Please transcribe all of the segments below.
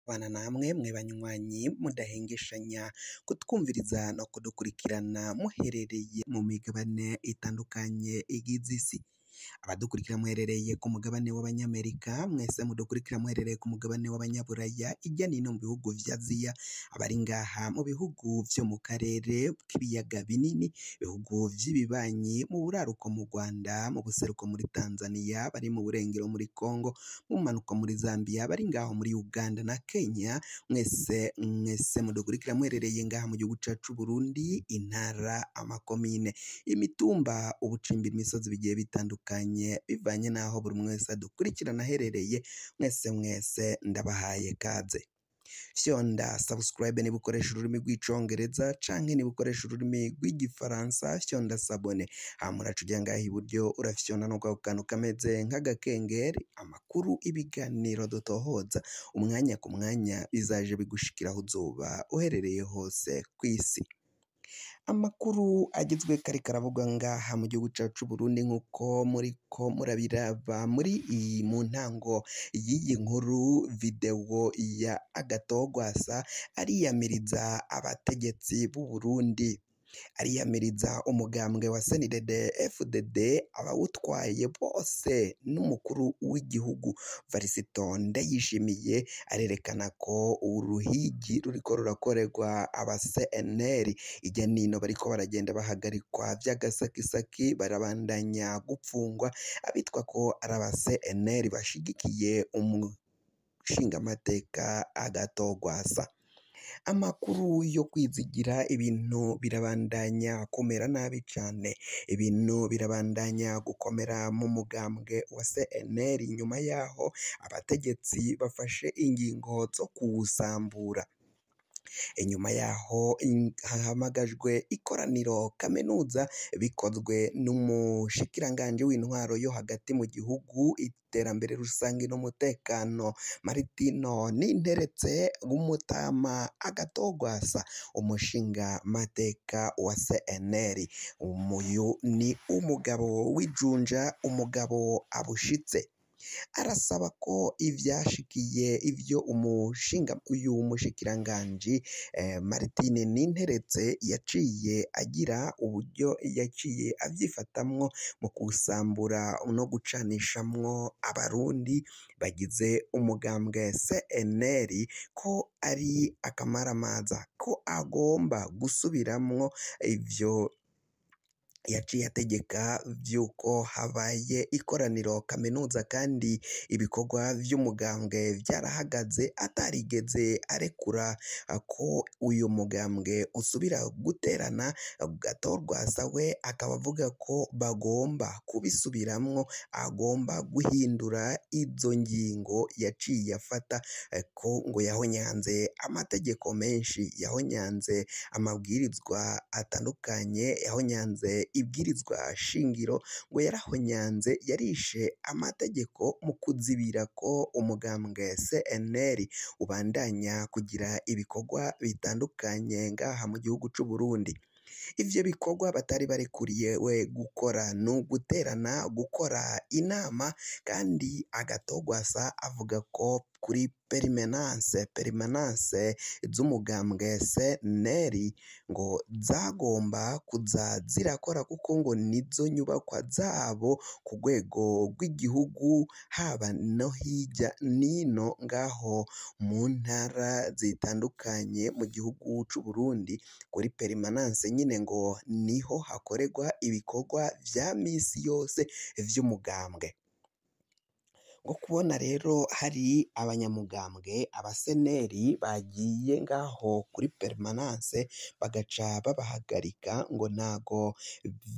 Bana namwe mwe banywanyi mudahengeshanya kutwumviriza no kudukurikirana muherereye mu migabane itandukanye igize isi. Abadukurikira muherereye ku mugabane w'Abanyamerika, mwese mudukurikira muherereye ku mugabane w'Abanyaburaya, irya nino mu bihugu vya Aziya, abari ngaha mu bihugu vyo mu karere k'ibiyaga binini, ibihugu vy'ibibanyi, mu buraruko mu Rwanda, mu buseruko muri Tanzania, bari mu burengero muri Congo, mu manuko muri Zambia, bari ngaho muri Uganda na Kenya, mwese mudukurikira muherereye ngaha mu gihugu cacu Burundi, intara, amakomine, imitumba, ubucimbira, imisozi bigiye bitandukanye bivanye naho buri mwese adukurikirana aherereye. Mwese ndabahaye kaze. Fyonda subscribe niba ukoresha ururimi rw'icongereza canke niba ukoresha ururimi rw'igifaransa, fyonda sabone. Hamuraca ujya ngaha iburyo urafyonda no kwa kantu kameze nk'agakengeri, amakuru, ibiganiro dutohoza umwanya ku mwanya bizaje bigushikira aho uzoba uherereye hose kw'isi. Amakuru agizwe kari karavugwa ngaha mu gihugu cacu Burundi, nk'uko muriko murabiraba mu ntango y'iyi nkuru, video ya Agathon Rwasa ariyamiriza abategetsi b'u Burundi, ariyamiriza umugambwe wa CNDD FDD, abawutwaye bose n'umukuru w'igihugu Varisito Ndayishimiye. Arerekana ko uruhigi ruriko rurakorerwa aba CNL irya nino, bariko baragenda bahagarikwa vy'agasakisaki, barabandanya gupfungwa abitwa ko ari aba CNL bashigikiye umushingamateka Agathon Rwasa. Amakuru yo kwizigira, ibintu birabandanya kumera nabi cane, ibintu birabandanya gukomera mu mugambwe wa CNL nyuma yaho abategetsi bafashe ingingo zo kuwusambura. Inyuma yaho hahamagajwe ikoraniro kaminuza bikozwe n'umushikiranganje w'intwaro yo hagati mu gihugu, iterambere rusange n'umutekano, Martino Ninteretse w'umutama Agathon Rwasa, umushinga mateka wa CNL. Uyu ni umugabo w'ijunja, umugabo abushitse. Arasaba ko ivyashikiye ivyo uyu mushikiranganji Martine Ninteretse yaciye agira uburyo yaciye avyifatamwo mu kusambura no gucanishamwo abarundi bagize umugambwe CNL, ko ari akamaramaza, ko agomba gusubiramwo ivyo yaciye ategeka vy'uko habaye ikoraniro kaminuza, kandi ibikorwa vy'umugambwe vyarahagaze, atarigeze arekura ko uyu mugambwe usubira guterana. Agathon Rwasa we akaba avuga ko bagomba kubisubiramwo, agomba guhindura izo ngingo yaciye afata, ko ngo yahonyanze amategeko menshi, yahonyanze amabwirizwa atandukanye, yahonyanze ibwirizwa shingiro, ngo yarahonyanze, yarishe amategeko mu kuzibira ko umugambwe CNL ubandanya kugira ibikorwa bitandukanye ngaha mu gihugu c'u Burundi. Ivyo bikorwa batari barekuriwe gukora ni uguterana, gukora inama, kandi Agathon Rwasa avuga ko kuri perimananse z'umugambwe CNL ngo zagomba kuza zirakora, kuko ngo nizo nyubakwa zabo ku rwego rw'igihugu, haba no hirya nino ngaho mu ntara zitandukanye mu gihugu c'u Burundi. Kuri perimananse nyine ngo niho hakorerwa ibikorwa vya misi yose vy'umugambwe. Ngo kubona rero hari abanyamugambwe aba CNL bagiye ngaho kuri perimananse bagaca babahagarika, ngo ntago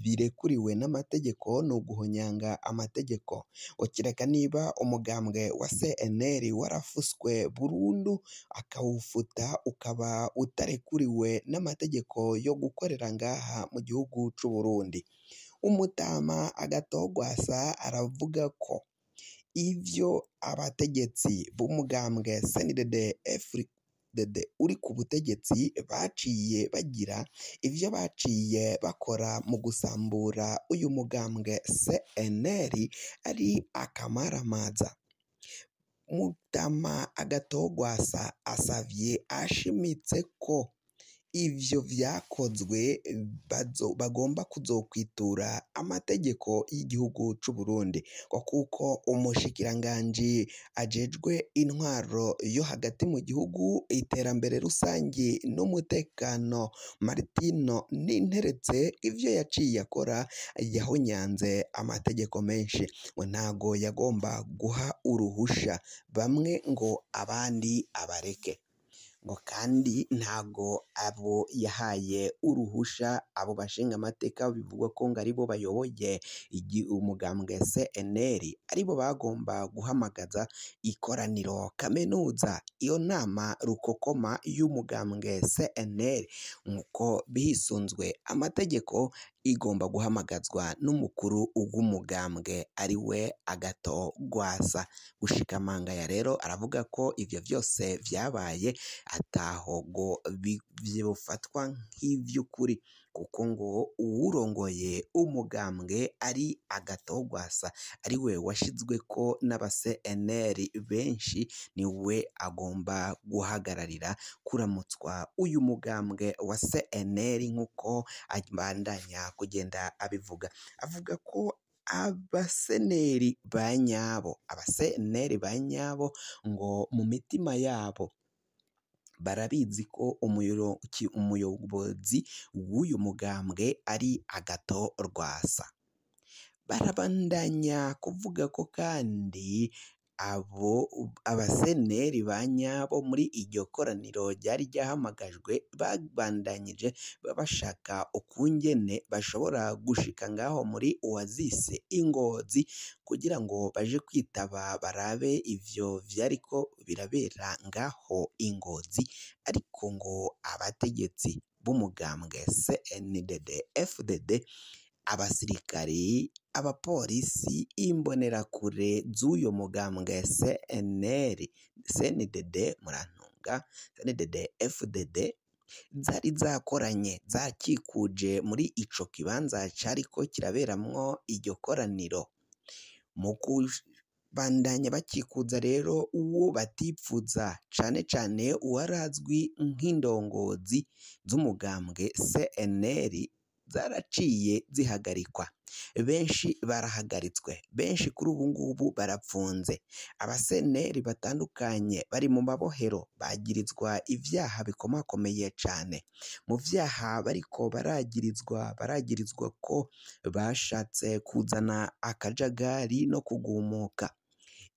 birekuriwe n'amategeko, ni uguhonyanga amategeko. Ngo kireka niba umugambwe wa CNL warafuswe burundu, akawufuta, ukaba utarekuriwe n'amategeko yo gukorera ngaha mu gihugu c'u Burundi. Umutama Agathon Rwasa aravuga ko ivyo abategetsi b'umugambwe CNDD FDD uri ku butegetsi baciye bagira, ivyo baciye bakora mu gusambura uyu mugambwe CNL ari akamaramaza. Mutama Agatogwasa asavye ashimitse ko ivyo vyakozwe bagomba kuzokwitura amategeko y'igihugu c'u Burundi ngo kuko umushikiranganji ajejwe intwaro yo hagati mu gihugu, iterambere rusangi n'umutekano Martino Ninteretse ivyo yaciye akora yahonyanze amategeko menshi, ngo ntago yagomba guha uruhusha bamwe ngo abandi abareke, ngo kandi ntago abo yahaye uruhusha abo bashinga amateka bivugwa ko ngo aribo bayoboye umugambwe CNL aribo bagomba guhamagaza ikoraniro kaminuza, iyo nama rukokoma y'umugambwe CNL nkuko bisunzwe amategeko igomba guhamagazwa n'umukuru w'umugambwe ariwe Agatogwasa. Gushikamanga ya rero aravuga ko ivyo vyose vyabaye ataho ngo bifatwa nk'ivy'ukuri kuko ngo uwurongoye umugambwe ari Agatogwasa ariwe washizweko n'aba CNL benshi, niwe agomba guhagararira kuramutswa uyu mugambwe wa CNL nkuko abandanya kugenda abivuga, avuga ko abaseneri ba nyabo ngo mu mitima yabo barabizi ko umuyobozi w'uyu mugambwe ari Agatogwasa. Barabandanya kuvuga ko kandi abaseneri ba nyabo muri iryo koraniro ryari ryahamagajwe babandanyije bashaka ukungene bashobora gushika ngaho muri Oasis Ingozi kugira ngo baje kwitaba barabe ivyo vyariko birabera ngaho Ingozi, ariko ngo abategetsi b'umugambwe CNDD FDD, abasirikari, abapolisi, imbonerakure z'uyo mugambwe CNDD FDD zari zakoranye zakikuje muri ico kibanza cariko kiraberamwo iryo koraniro. Mu kubandanya bakikuza rero uwo batipfuza cane cane uwarazwi nk'indongozi z'umugambwe CNL zaraciye zihagarikwa, benshi barahagaritswe, benshi kuri ubu ngubu barapfunze. Abaseneri batandukanye bari mu mabohero bagirizwa ivyaha bikomakomeye cane. Mu vyaha bariko baragirizwa ko bashatse kuzana akajagari no kugumuka.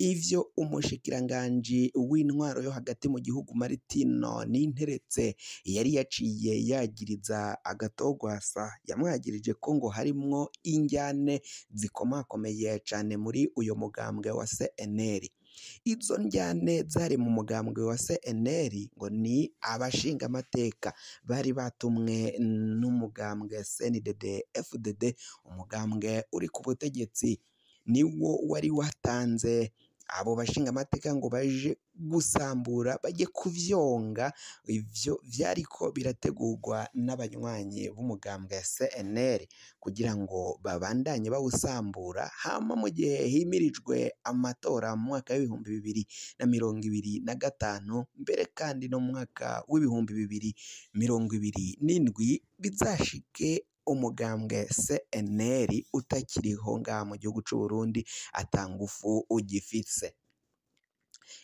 Ivyo umushikiranganji w'intwaro yo hagati mu gihugu Martino Ninteretse yari yaciye yagiriza Agatogwasa, yamwagirije ko ngo harimwo injyane zikomakomeye cane muri uyo mugambwe wa CNL. Izo njyane zari mu mugambwe wa CNL ngo ni abashinga amateka bari batumwe n'umugambwe CNDD FDD, umugambwe uri ku butegetsi niwo wari watanze abo bashinga amateka ngo baje gusambura baje kuvyonga ivyo vyariko birategurwa n'abanywanyi b'umugambwe ya CNL kugira ngo babandanye bawusambura, hama mu gihe himirijwe amatora mu mwaka w'2025 mbere kandi no mu mwaka w'2027 bizashike umugambwe CNL utakiriho ngaha mu gihugu c'u Burundi atangufu ugifise.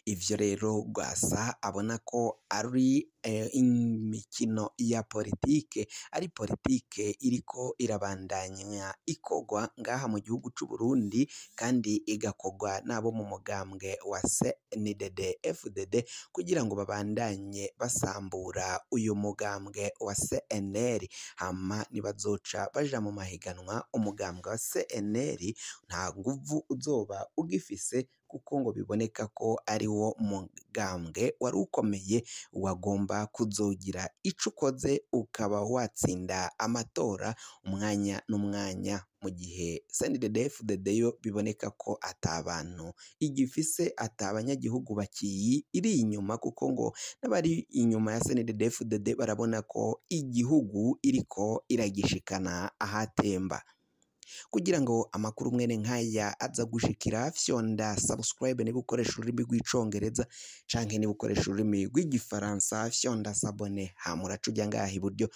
Ivyo rero Gwasa abona ko ari imikino ya politike, ari politike iriko irabandanya ikogwa ngaha mu gihugu c'u Burundi kandi igakogwa nabo mu mugambwe wa CNDD FDD kugira ngo babandanye basambura uyu mugambwe wa CNL, hama nibazoca baja mu mahiganwa umugambwe wa CNL nta nguvu uzoba ugifise kuko ngo biboneka ko ari wo mugambwe wari ukomeye wagomba kuzogira ico ukoze ukaba watsinda amatora umwanya n'umwanya, mu gihe CNDD FDD yo biboneka ko atabantu igifise, atabanyagihugu bakiyi iri inyuma kuko ngo n'abari inyuma ya CNDD FDD barabona ko igihugu iriko iragishikana ahatemba. kugira ngo amakuru mwene nk'aya aza gushikira fyonda subscribe niba ukoresha ururimi rw'icongereza canke niba ukoresha ururimi rw'igifaransa fyonda sabone hama uraca uja ngaha iburyo